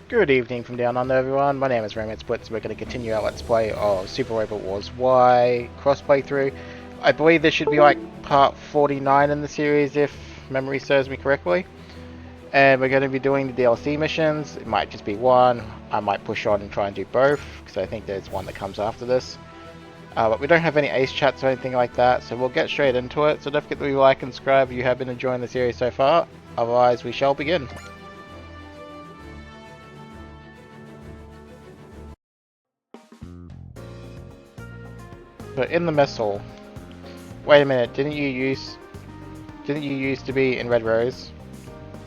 Good evening from down under, everyone. My name is Raymond Splits. We're going to continue our Let's Play of Super Robot Wars Y cross playthrough. I believe this should be like part 49 in the series, if memory serves me correctly. And we're going to be doing the DLC missions. It might just be one. I might push on and try and do both, because I think there's one that comes after this. But we don't have any ace chats or anything like that, so we'll get straight into it. So don't forget to leave a like and subscribe if you have been enjoying the series so far. Otherwise, we shall begin. But in the mess hall. Wait a minute, didn't you used to be in Red Rose?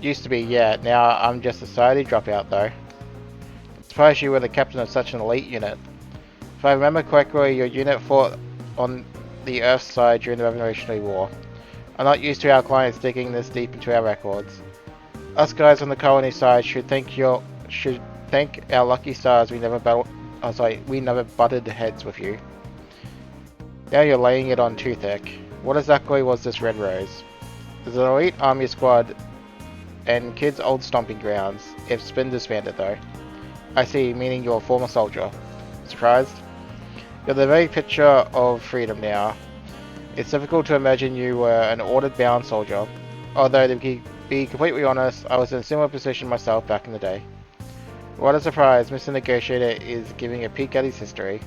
Used to be, yeah. Now I'm just a society dropout though. Surprised you were the captain of such an elite unit. If I remember correctly, your unit fought on the Earth side during the Revolutionary War. I'm not used to our clients digging this deep into our records. Us guys on the colony side should thank our lucky stars we never butted heads with you. Now you're laying it on too thick. What exactly was this Red Rose? It's an elite army squad and kids' old stomping grounds, if Spin disbanded though. I see, meaning you're a former soldier. Surprised? You're the very picture of freedom now. It's difficult to imagine you were an ordered-bound soldier, although to be completely honest, I was in a similar position myself back in the day. What a surprise, Mr. Negotiator is giving a peek at his history.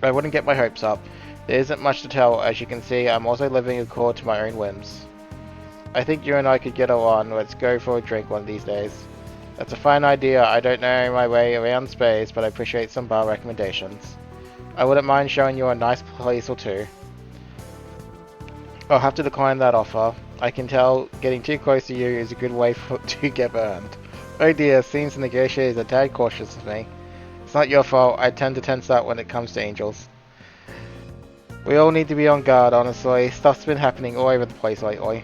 I wouldn't get my hopes up. There isn't much to tell. As you can see, I'm also living according to my own whims. I think you and I could get along. Let's go for a drink one of these days. That's a fine idea. I don't know my way around space, but I appreciate some bar recommendations. I wouldn't mind showing you a nice place or two. I'll have to decline that offer. I can tell getting too close to you is a good way to get burned. Oh dear, seems the negotiator is a tad cautious of me. It's not your fault. I tend to tense up when it comes to angels. We all need to be on guard, honestly. Stuff's been happening all over the place lately.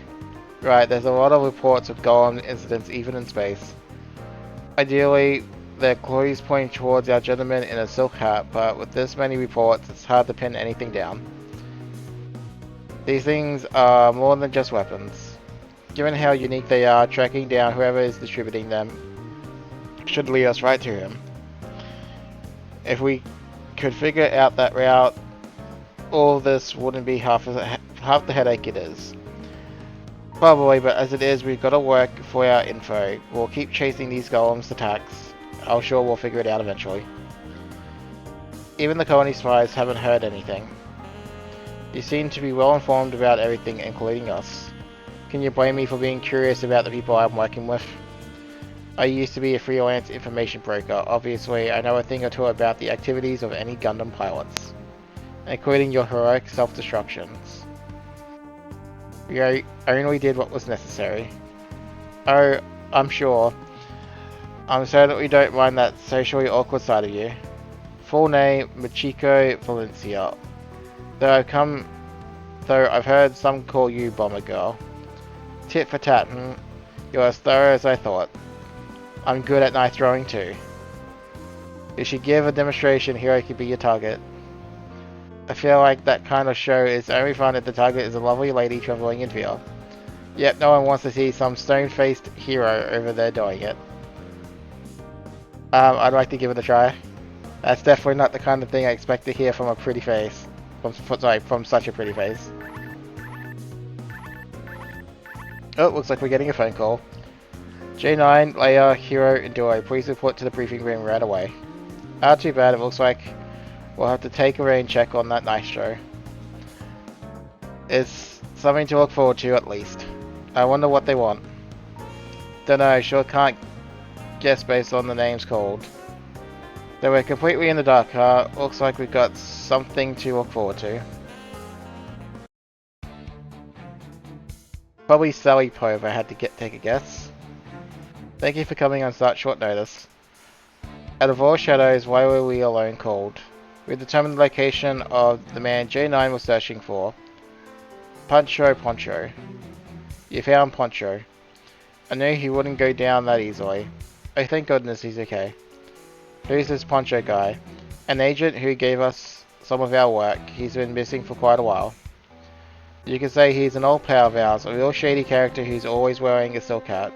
Right, there's a lot of reports of golem incidents even in space. Ideally, their clues point towards our gentleman in a silk hat, but with this many reports, it's hard to pin anything down. These things are more than just weapons. Given how unique they are, tracking down whoever is distributing them should lead us right to him. If we could figure out that route, all this wouldn't be half the headache it is. Probably, but as it is, we've got to work for our info. We'll keep chasing these golems' attacks. I'm sure we'll figure it out eventually. Even the colony spies haven't heard anything. You seem to be well informed about everything, including us. Can you blame me for being curious about the people I'm working with? I used to be a freelance information broker. Obviously, I know a thing or two about the activities of any Gundam pilots, including your heroic self-destructions. We only did what was necessary. Oh, I'm sure. I'm certain we don't mind that socially awkward side of you. Full name, Machiko Valencia. Though I've heard some call you Bomber Girl. Tit for tat, You're as thorough as I thought. I'm good at knife throwing too. You should give a demonstration, Hero could be your target. I feel like that kind of show is only fun if the target is a lovely lady travelling in fear. Yep, no one wants to see some stone-faced hero over there doing it. I'd like to give it a try. That's definitely not the kind of thing I expect to hear from a pretty face. From such a pretty face. Oh, looks like we're getting a phone call. J9, Leia, Hero, and Duo, please report to the briefing room right away. Too bad, it looks like we'll have to take a rain check on that nice show. It's something to look forward to, at least. I wonder what they want. Dunno, sure can't guess based on the names called. Though we're completely in the dark, looks like we've got something to look forward to. Probably Sally Poe if I had to take a guess. Thank you for coming on such short notice. Out of all shadows, why were we alone called? We determined the location of the man J9 was searching for. Poncho. You found Poncho. I knew he wouldn't go down that easily. Oh, thank goodness he's okay. Who's this Poncho guy? An agent who gave us some of our work. He's been missing for quite a while. You could say he's an old pal of ours, a real shady character who's always wearing a silk hat.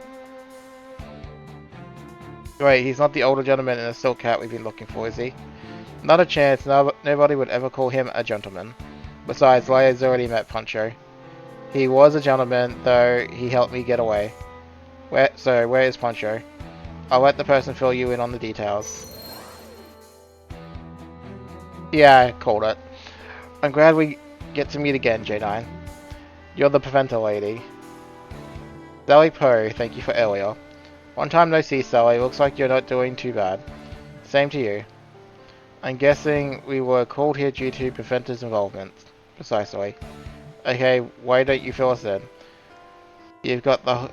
Wait, he's not the older gentleman in a silk hat we've been looking for, is he? Not a chance, nobody would ever call him a gentleman. Besides, Leia's already met Poncho. He was a gentleman, though he helped me get away. Where is Poncho? I'll let the person fill you in on the details. Yeah, I called it. I'm glad we get to meet again, J9. You're the preventer lady. Sally Poe, thank you for earlier. One time no see, Sally. Looks like you're not doing too bad. Same to you. I'm guessing we were called here due to Preventor's involvement. Precisely. Okay, why don't you fill us in? You've got the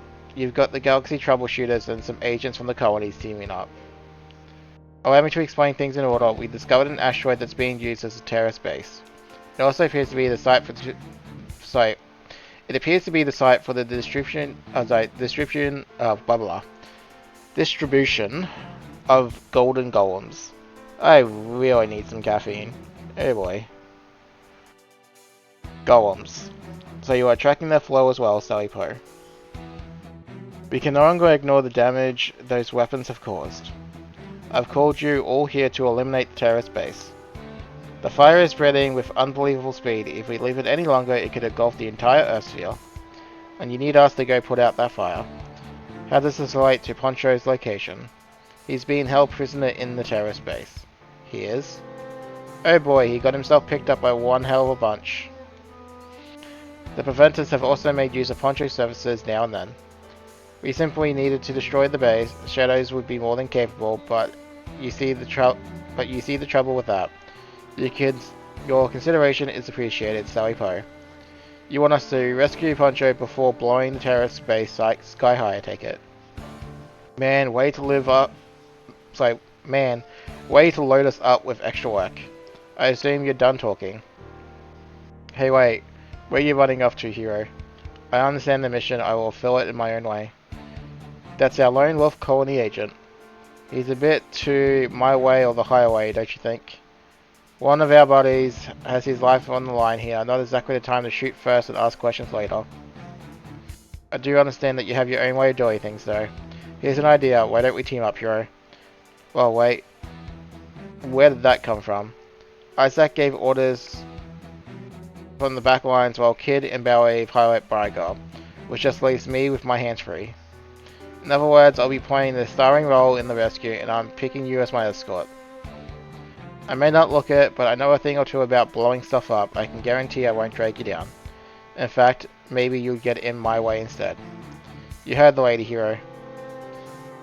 Galaxy troubleshooters and some agents from the colonies teaming up. Allow me to explain things in order. We discovered an asteroid that's being used as a terrorist base. It also appears to be the site for It appears to be the site for the distribution of golden golems. I really need some caffeine. Oh boy. Golems. So you are tracking their flow as well, Sally Poe. We can no longer ignore the damage those weapons have caused. I've called you all here to eliminate the terrorist base. The fire is spreading with unbelievable speed. If we leave it any longer, it could engulf the entire Earth sphere. And you need us to go put out that fire. How does this relate to Poncho's location? He's being held prisoner in the terrorist base. He is? Oh boy, he got himself picked up by one hell of a bunch. The Preventers have also made use of Poncho's services now and then. We simply needed to destroy the base. Shadows would be more than capable, but you see the trouble with that. Your consideration is appreciated, Sally Poe. You want us to rescue Poncho before blowing the terrorist base sky high, I take it. Man, way to load us up with extra work. I assume you're done talking. Hey wait, where are you running off to, hero? I understand the mission, I will fill it in my own way. That's our lone wolf colony agent. He's a bit too my way or the highway, don't you think? One of our buddies has his life on the line here, not exactly the time to shoot first and ask questions later. I do understand that you have your own way of doing things though. Here's an idea, why don't we team up, hero? Well wait, where did that come from? Isaac gave orders from the back lines while Kid and Ballet pilot Brygar, which just leaves me with my hands free. In other words, I'll be playing the starring role in the rescue, and I'm picking you as my escort. I may not look it, but I know a thing or two about blowing stuff up. I can guarantee I won't drag you down. In fact, maybe you'll get in my way instead. You heard the lady, hero.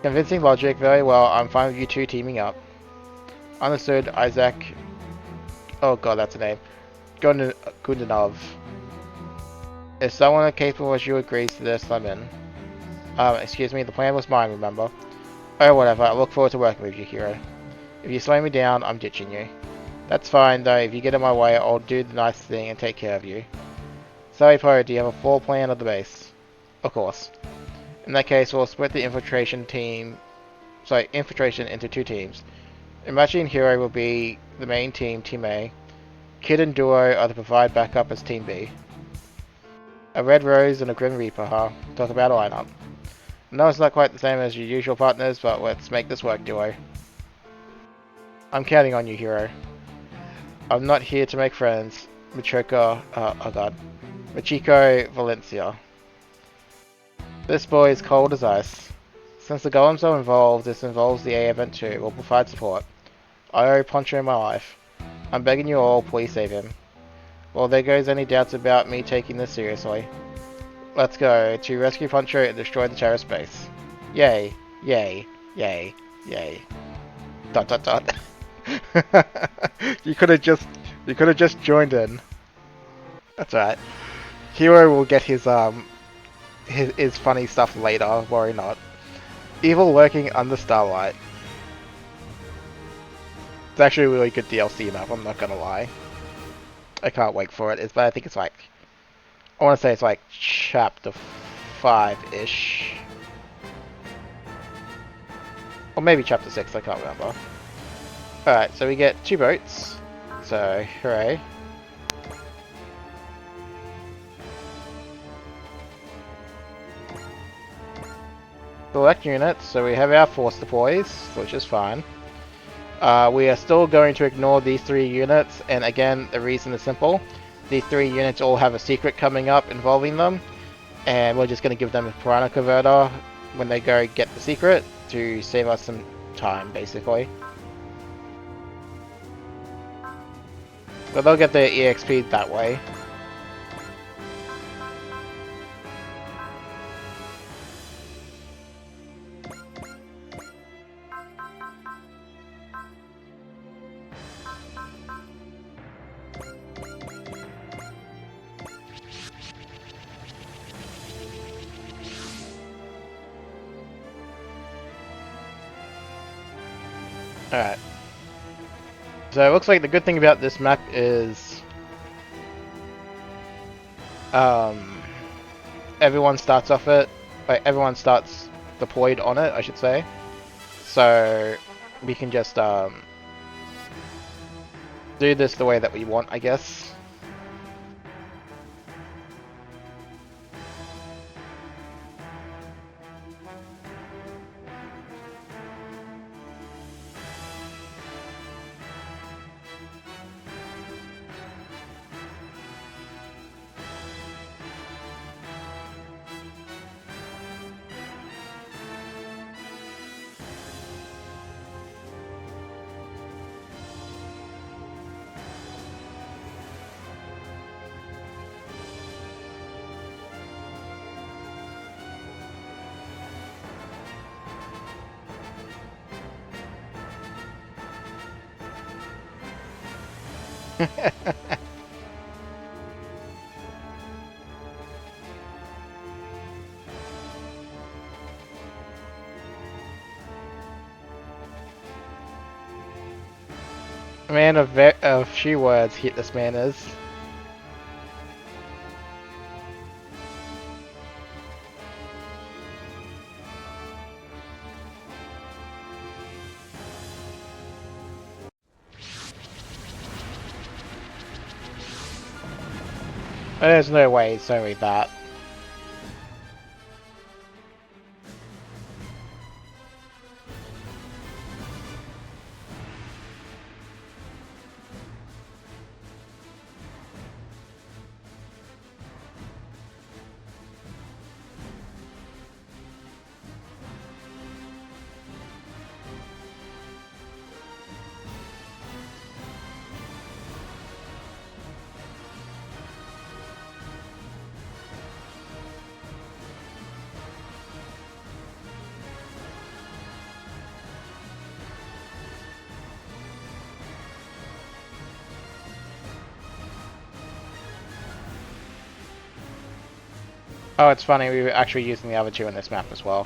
Convincing logic, very well, I'm fine with you two teaming up. Understood, Isaac. Oh god, that's a name. Gundanov. If someone capable as you agrees to this, I'm in. Excuse me, the plan was mine, remember? Oh, whatever, I look forward to working with you, hero. If you slow me down, I'm ditching you. That's fine, though, if you get in my way, I'll do the nice thing and take care of you. Sorry, Poe, do you have a full plan of the base? Of course. In that case, we'll split the infiltration into two teams. Imagine Hero will be the main team, Team A. Kid and Duo are to provide backup as Team B. A Red Rose and a Grim Reaper, huh? Talk about a lineup. No, it's not quite the same as your usual partners, but let's make this work, Duo. I'm counting on you, hero. I'm not here to make friends. Machiko Valencia. This boy is cold as ice. Since the golems are involved, this involves the A event too. We'll provide support. I owe Poncho my life. I'm begging you all, please save him. Well, there goes any doubts about me taking this seriously. Let's go, to rescue Poncho and destroy the terrorist base. Yay, yay, yay, yay. ... You could have just joined in. That's alright. Hero will get his funny stuff later, worry not. Evil lurking under Starlight. It's actually a really good DLC map, I'm not gonna lie. I can't wait for it, but I think it's like... I want to say it's like chapter 5-ish. Or maybe chapter 6, I can't remember. Alright, so we get 2 boats. So, hooray. select units, so we have our force deploys, which is fine. We are still going to ignore these 3 units, and again, the reason is simple. These 3 units all have a secret coming up involving them, and we're just going to give them a piranha converter when they go get the secret to save us some time, basically. But they'll get their EXP that way. Alright. So it looks like the good thing about this map is everyone starts off it, like everyone starts deployed on it, I should say. So we can just do this the way that we want, I guess. Man of few words, hit this man is. There's no way it's only that. Oh, it's funny, we were actually using the other 2 in this map as well.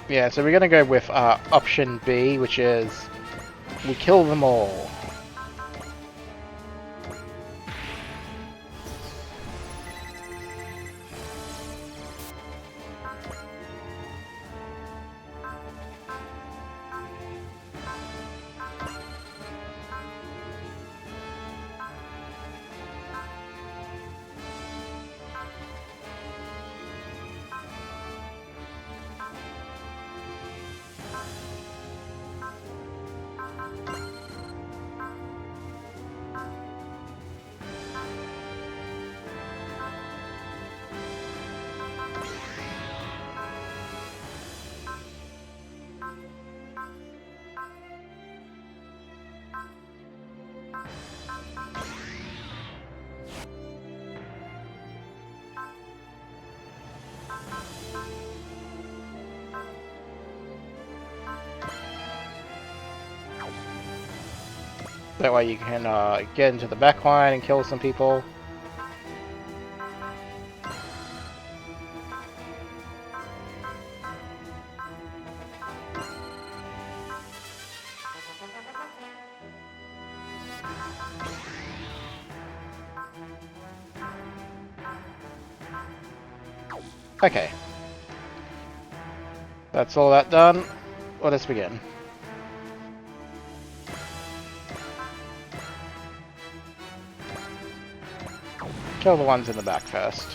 Yeah, so we're gonna go with option B, which is we kill them all. That way you can get into the back line and kill some people. Okay. That's all that done. Let us begin. Kill the ones in the back first.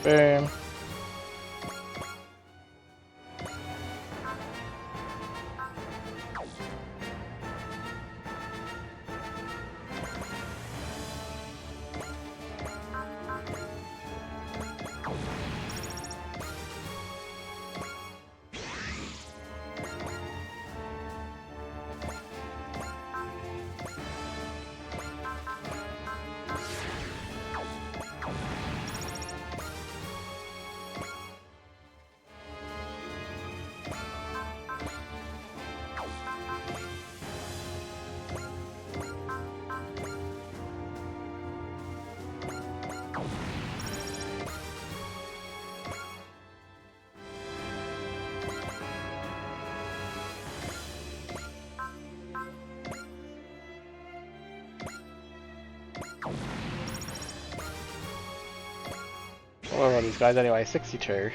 Boom. What are these guys anyway? 62.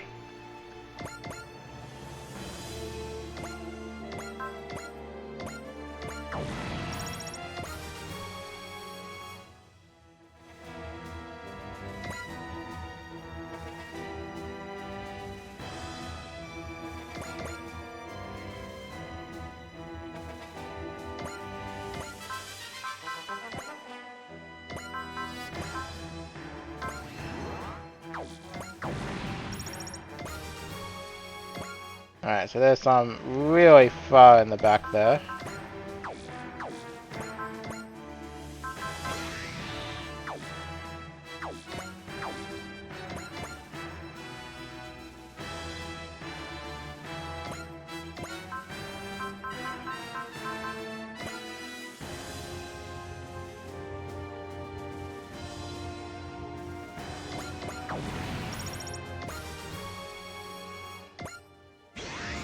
Alright, so there's some really far in the back there.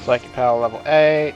Psychic power level 8.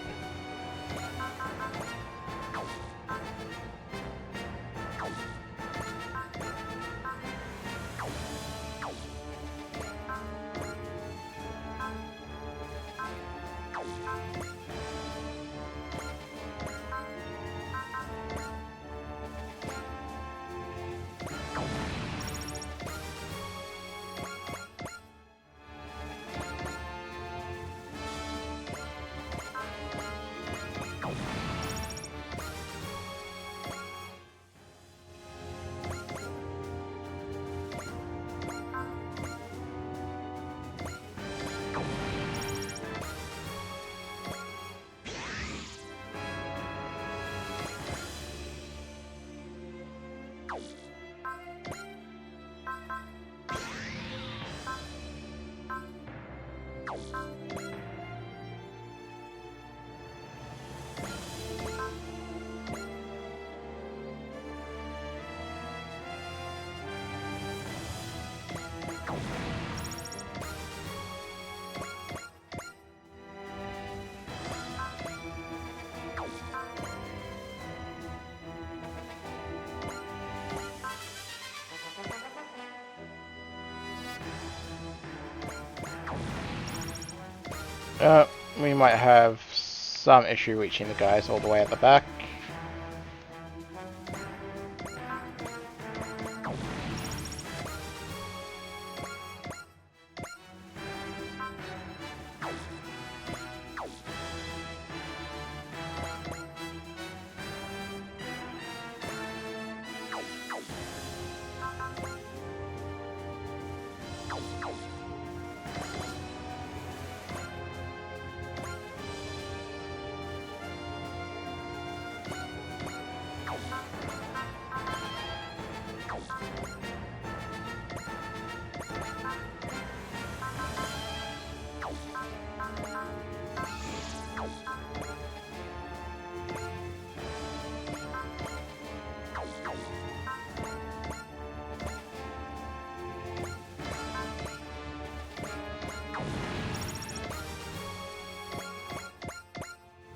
We might have some issue reaching the guys all the way at the back.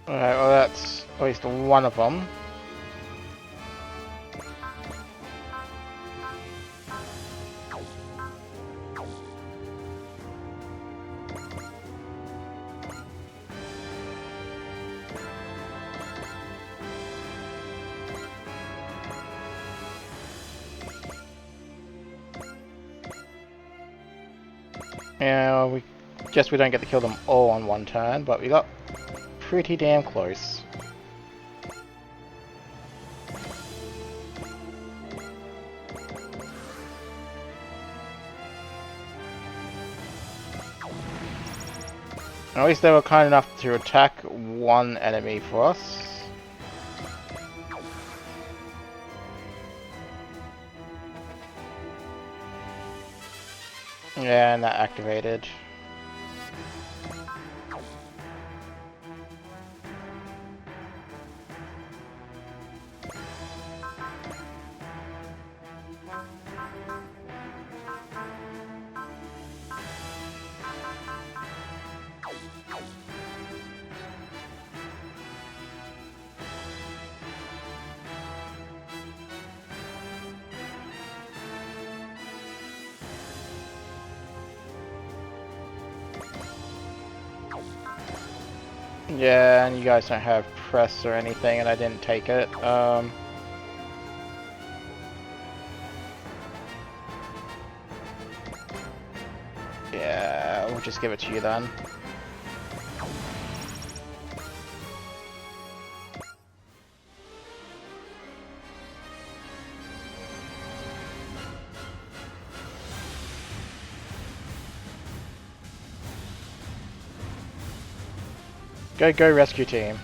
Alright, well that's at least one of them. Yeah, we guess we don't get to kill them all on one turn, but we got pretty damn close. At least they were kind enough to attack one enemy for us. Yeah, and that activated. Yeah, and you guys don't have press or anything, and I didn't take it. Yeah, we'll just give it to you then. Go rescue team.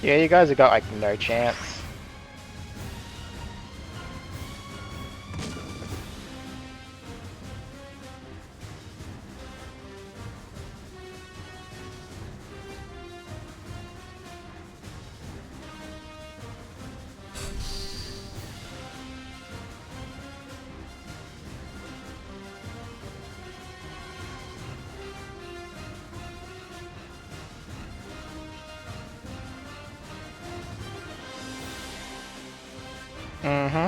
Yeah, you guys have got like no chance. Mm-hmm.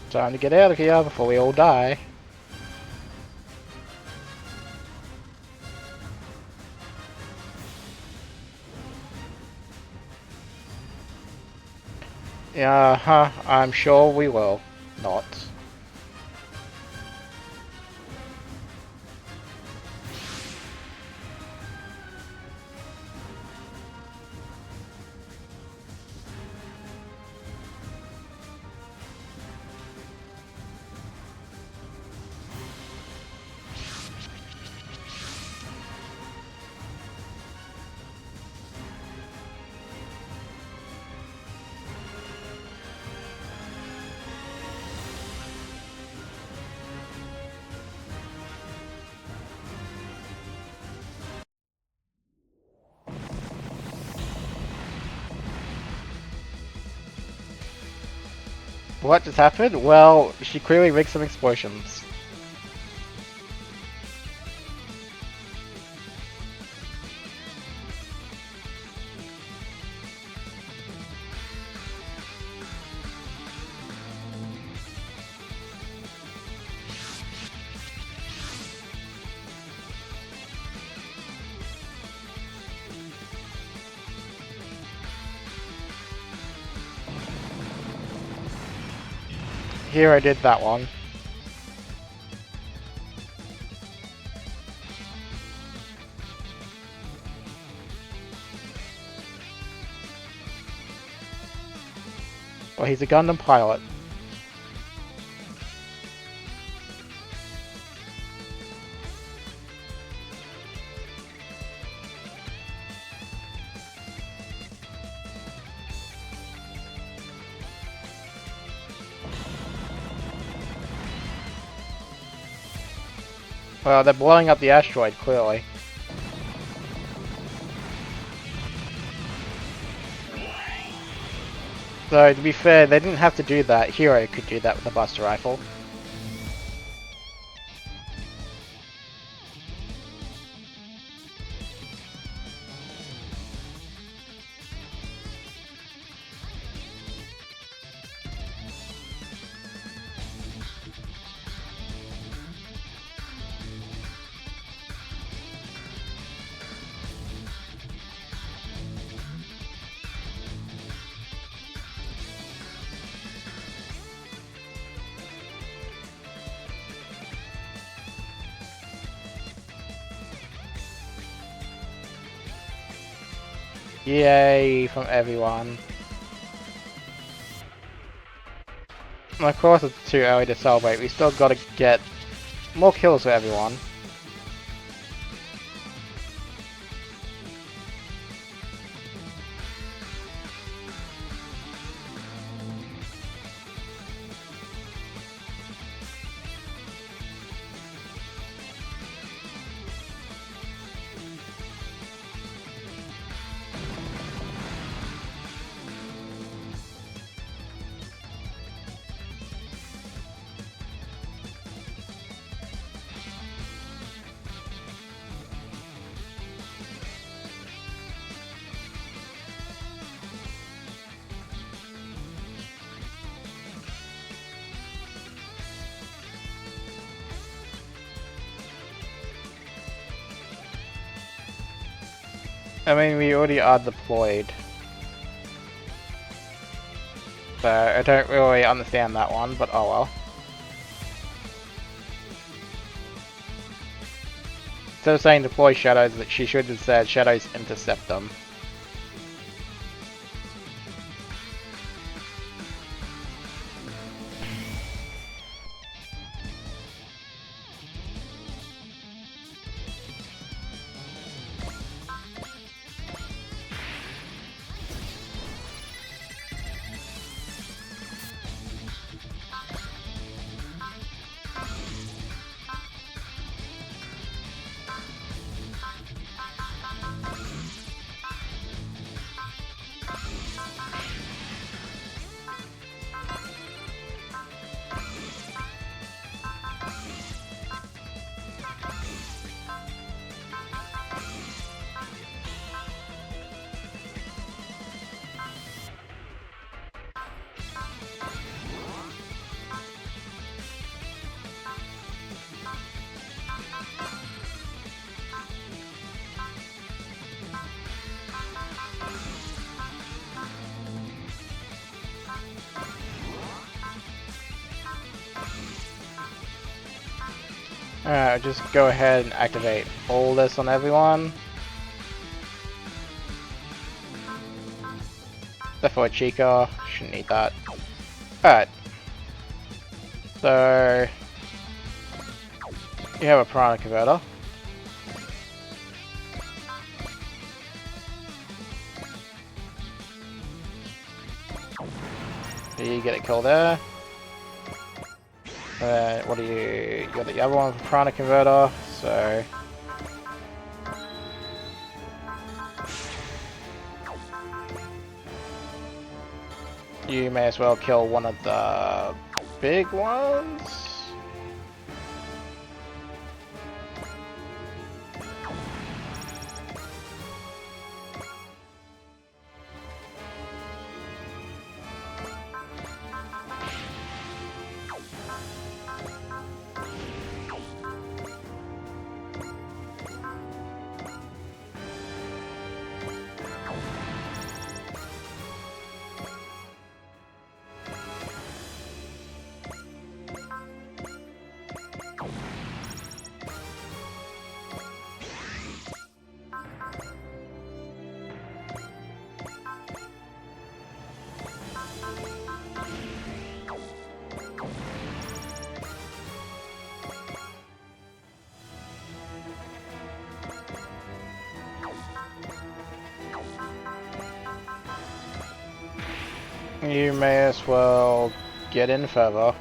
Time to get out of here before we all die. Yeah, I'm sure we will. Not. What just happened? Well, she clearly rigged some explosions. Here I did that one. Well, he's a Gundam pilot. Well, they're blowing up the asteroid, clearly. So, to be fair, they didn't have to do that. Hero could do that with the Buster Rifle. Yay from everyone. And of course it's too early to celebrate, we still gotta get more kills for everyone. I mean, we already are deployed. So, I don't really understand that one, but oh well. Instead of saying deploy shadows, that she should have said shadows intercept them. Alright, just go ahead and activate all this on everyone. Except for Chica, shouldn't need that. Alright. So, you have a piranha converter. You get a kill there. What do you got the other one for piranha converter, so you may as well kill one of the big ones. You may as well get in further.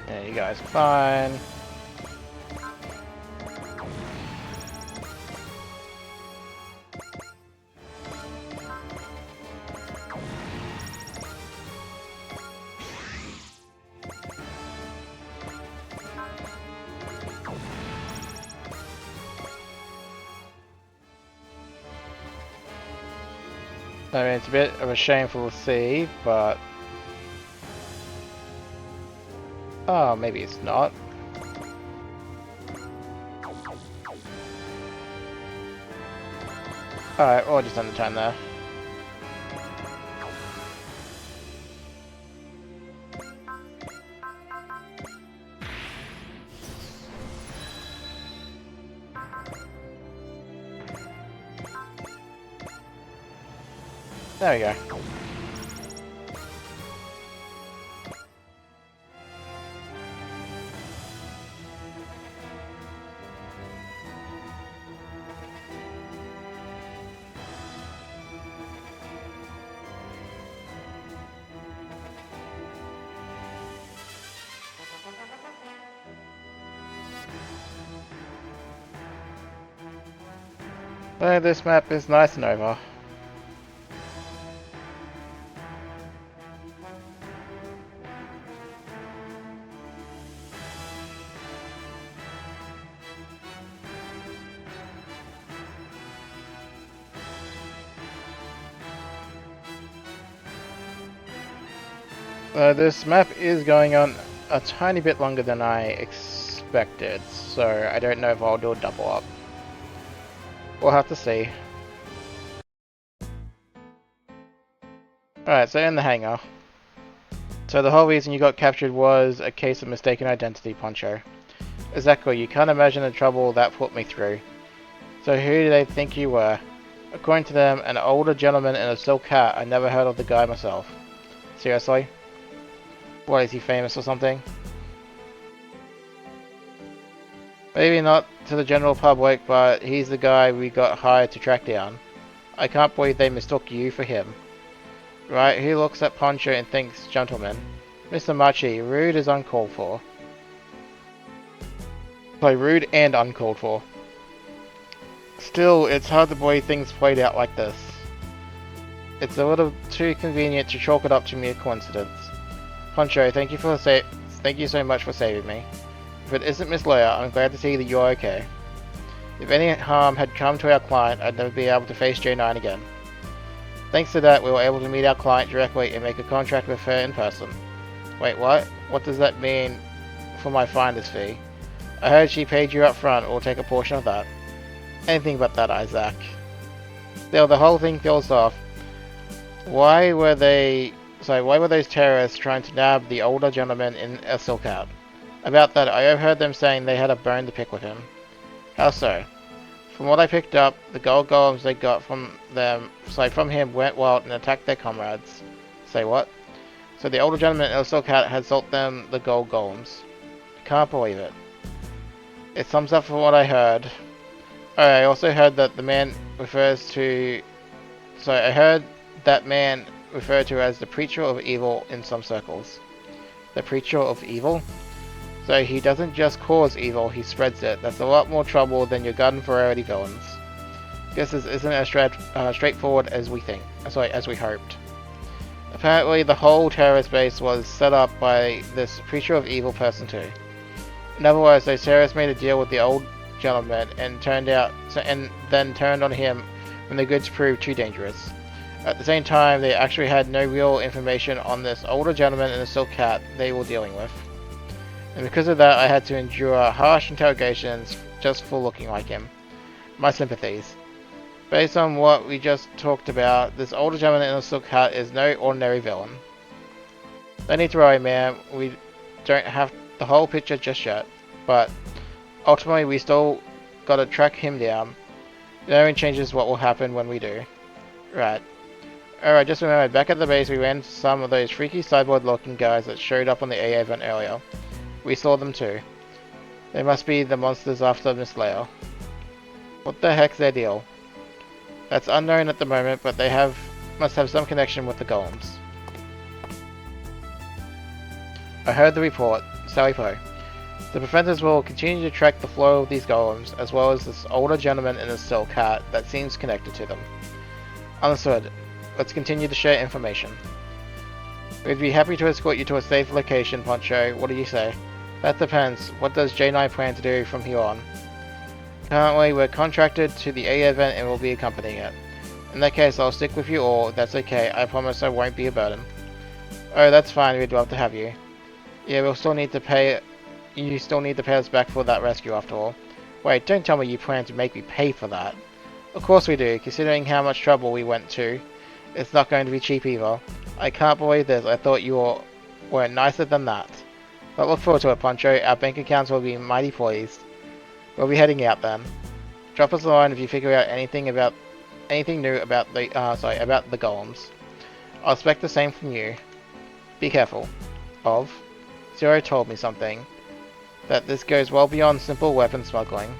Yeah, you guys are fine. I mean, it's a bit of a shameful to see, but... Oh, maybe it's not. Alright, we'll just end the turn there. There we go. So this map is nice and over. This map is going on a tiny bit longer than I expected, so I don't know if I'll do a double up. We'll have to see. Alright, so in the hangar. So the whole reason you got captured was a case of mistaken identity, Poncho. Exactly, you can't imagine the trouble that put me through. So who do they think you were? According to them, an older gentleman in a silk hat. I never heard of the guy myself. Seriously? What, is he famous or something? Maybe not to the general public, but he's the guy we got hired to track down. I can't believe they mistook you for him. Right, he looks at Poncho and thinks, gentleman. Mr. Machi, rude is uncalled for. Sorry, rude and uncalled for. Still, it's hard to believe things played out like this. It's a little too convenient to chalk it up to mere coincidence. Poncho, thank you so much for saving me. If it isn't Miss Leia, I'm glad to see that you're okay. If any harm had come to our client, I'd never be able to face J9 again. Thanks to that, we were able to meet our client directly and make a contract with her in person. Wait, what? What does that mean for my finder's fee? I heard she paid you up front, or take a portion of that. Anything but that, Isaac. Still, the whole thing feels off. Why were those terrorists trying to nab the older gentleman in a silk hat? About that, I overheard them saying they had a bone to pick with him. How so? From what I picked up, the gold golems they got from him went wild and attacked their comrades. Say what? So the older gentleman in a silk hat had sold them the gold golems. I can't believe it. It sums up from what I heard. Oh, I also heard that the man I heard that man referred to as the Preacher of Evil in some circles. The Preacher of Evil? So he doesn't just cause evil, he spreads it. That's a lot more trouble than your garden variety villains. Guess this isn't as straightforward as we hoped. Apparently the whole terrorist base was set up by this Preacher of Evil person too. In other words, those terrorists made a deal with the old gentleman and then turned on him when the goods proved too dangerous. At the same time, they actually had no real information on this older gentleman in the silk hat they were dealing with. And because of that, I had to endure harsh interrogations just for looking like him. My sympathies. Based on what we just talked about, this older gentleman in a silk hat is no ordinary villain. No need to worry, man. We don't have the whole picture just yet. But ultimately, we still gotta track him down. It only changes what will happen when we do. Right. Alright, just remember, back at the base we ran into some of those freaky cyborg looking guys that showed up on the AA event earlier. We saw them too. They must be the monsters after Miss Leia. What the heck's their deal? That's unknown at the moment, but they must have some connection with the golems. I heard the report. Sally Poe. The Professors will continue to track the flow of these golems, as well as this older gentleman in a silk hat that seems connected to them. Understood. Let's continue to share information. We'd be happy to escort you to a safe location, Poncho. What do you say? That depends. What does J9 plan to do from here on? Currently, we're contracted to the A event and will be accompanying it. In that case, I'll stick with you all. That's okay. I promise I won't be a burden. Oh, that's fine. We'd love to have you. Yeah, you still need to pay us back for that rescue after all. Wait, don't tell me you plan to make me pay for that. Of course we do, considering how much trouble we went to. It's not going to be cheap either. I can't believe this. I thought you were nicer than that. But look forward to it, Poncho. Our bank accounts will be mighty pleased. We'll be heading out then. Drop us a line if you figure out anything new about the golems. I'll expect the same from you. Be careful. Zero told me something. That this goes well beyond simple weapon smuggling.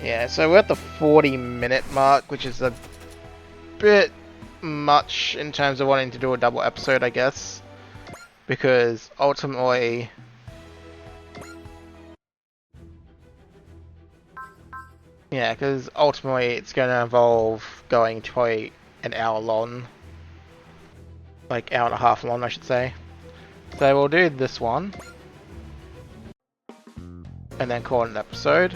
Yeah, so we're at the 40-minute mark, which is a bit much in terms of wanting to do a double episode, I guess. Because ultimately... yeah, because ultimately it's going to involve going to an hour long. Like, hour and a half long, I should say. So we'll do this one. And then call it an episode.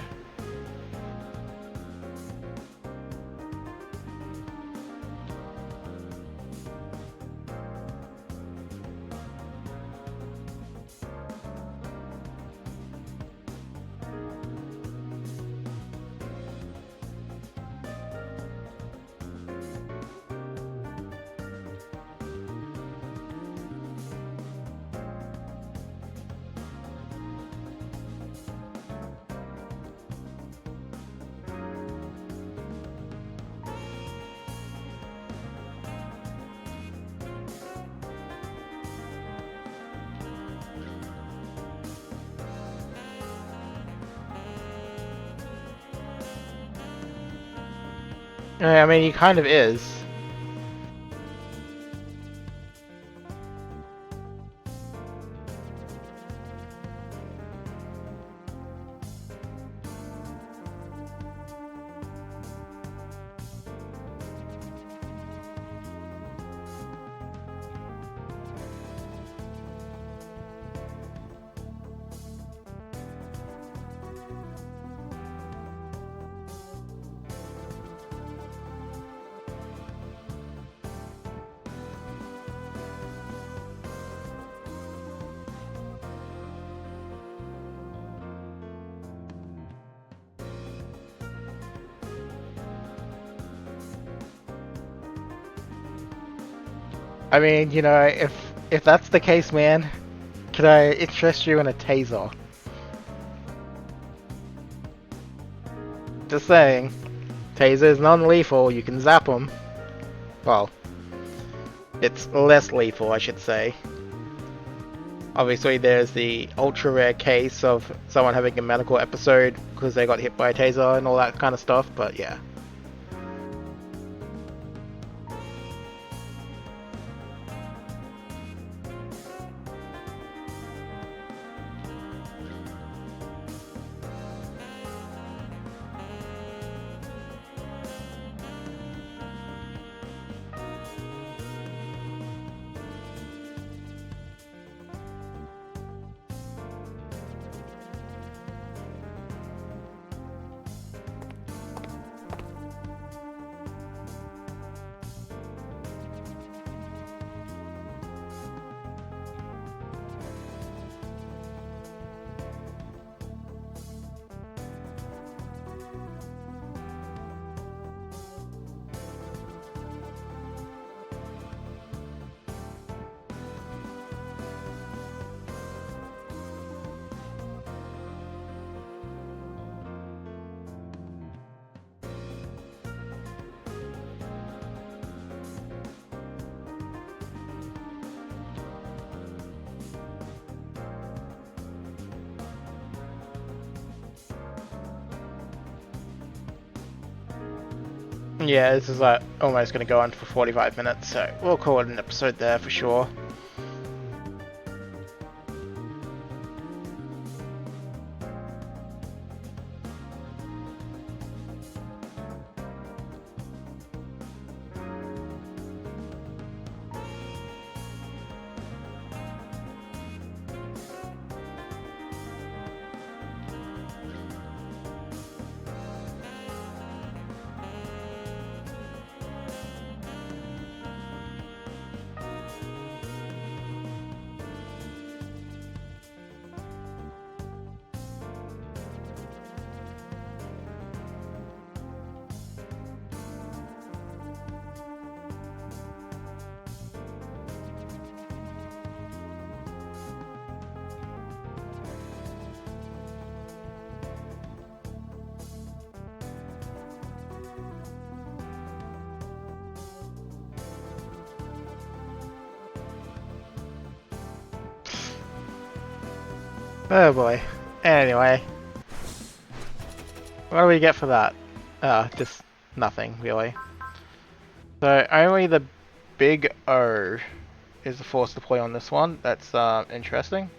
I mean, he kind of is. I mean, you know, if that's the case, man, could I interest you in a taser? Just saying. Taser is non-lethal, you can zap them. Well, it's less lethal, I should say. Obviously, there's the ultra rare case of someone having a medical episode because they got hit by a taser and all that kind of stuff, but yeah. Yeah, this is like almost going to go on for 45 minutes, so we'll call it an episode there for sure. Oh boy. Anyway. What do we get for that? Just nothing, really. So, only the big O is the force deploy on this one. That's interesting.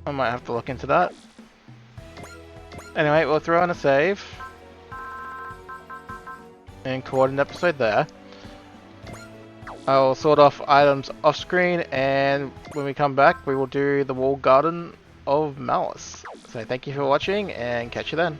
I might have to look into that. Anyway, we'll throw in a save. And call it an episode there. I'll sort off items off screen, and when we come back we will do the walled garden of Malice. So thank you for watching and catch you then.